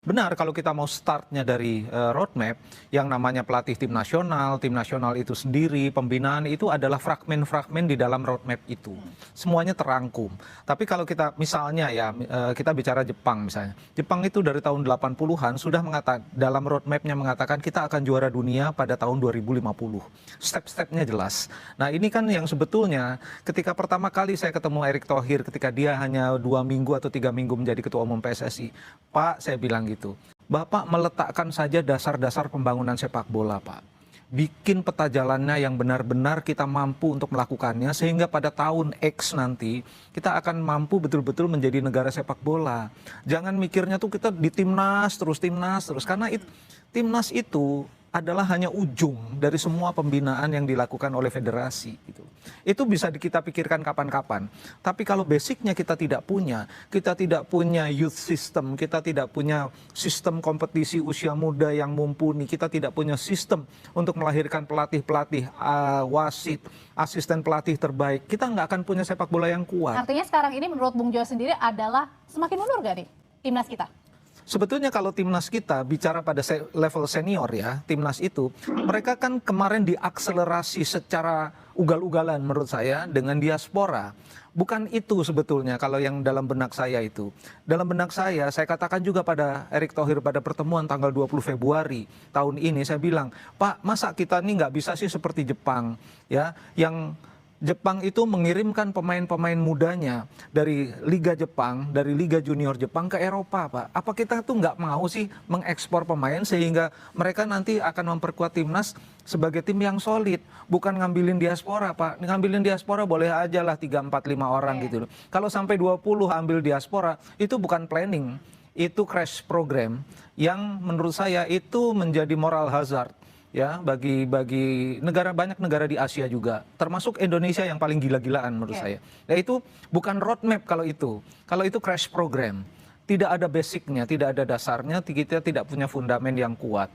Benar, kalau kita mau startnya dari roadmap, yang namanya pelatih tim nasional itu sendiri, pembinaan itu adalah fragmen-fragmen di dalam roadmap itu. Semuanya terangkum. Tapi kalau kita misalnya ya, kita bicara Jepang misalnya. Jepang itu dari tahun 80-an sudah mengatakan, dalam roadmapnya mengatakan kita akan juara dunia pada tahun 2050. Step-stepnya jelas. Nah ini kan yang sebetulnya ketika pertama kali saya ketemu Erick Thohir, ketika dia hanya 2 minggu atau 3 minggu menjadi ketua umum PSSI, Pak, saya bilang gitu, Bapak meletakkan saja dasar-dasar pembangunan sepak bola, Pak. Bikin peta jalannya yang benar-benar kita mampu untuk melakukannya, sehingga pada tahun X nanti kita akan mampu betul-betul menjadi negara sepak bola. Jangan mikirnya tuh kita di timnas terus, karena timnas itu adalah hanya ujung dari semua pembinaan yang dilakukan oleh federasi gitu. Itu bisa kita pikirkan kapan-kapan. Tapi kalau basicnya kita tidak punya youth system, kita tidak punya sistem kompetisi usia muda yang mumpuni, kita tidak punya sistem untuk melahirkan pelatih-pelatih, wasit, asisten pelatih terbaik, kita nggak akan punya sepak bola yang kuat. Artinya sekarang ini menurut Bung Jo sendiri adalah semakin mundur gak nih timnas kita? Sebetulnya kalau timnas kita bicara pada level senior ya, timnas itu mereka kan kemarin diakselerasi secara ugal-ugalan menurut saya dengan diaspora. Bukan itu sebetulnya kalau yang dalam benak saya itu. Dalam benak saya katakan juga pada Erick Thohir pada pertemuan tanggal 20 Februari tahun ini, saya bilang, Pak, masa kita ini nggak bisa sih seperti Jepang ya, yang Jepang itu mengirimkan pemain-pemain mudanya dari Liga Jepang, dari Liga Junior Jepang ke Eropa, Pak. Apa kita tuh nggak mau sih mengekspor pemain sehingga mereka nanti akan memperkuat timnas sebagai tim yang solid, bukan ngambilin diaspora, Pak. Ngambilin diaspora boleh aja lah 3, 4, 5 orang gitu. Kalau sampai 20 ambil diaspora, itu bukan planning, itu crash program yang menurut saya itu menjadi moral hazard ya bagi banyak negara di Asia juga, termasuk Indonesia yang paling gila-gilaan menurut saya. Ya itu bukan roadmap kalau itu crash program, tidak ada basicnya, tidak ada dasarnya, kita tidak punya fundament yang kuat.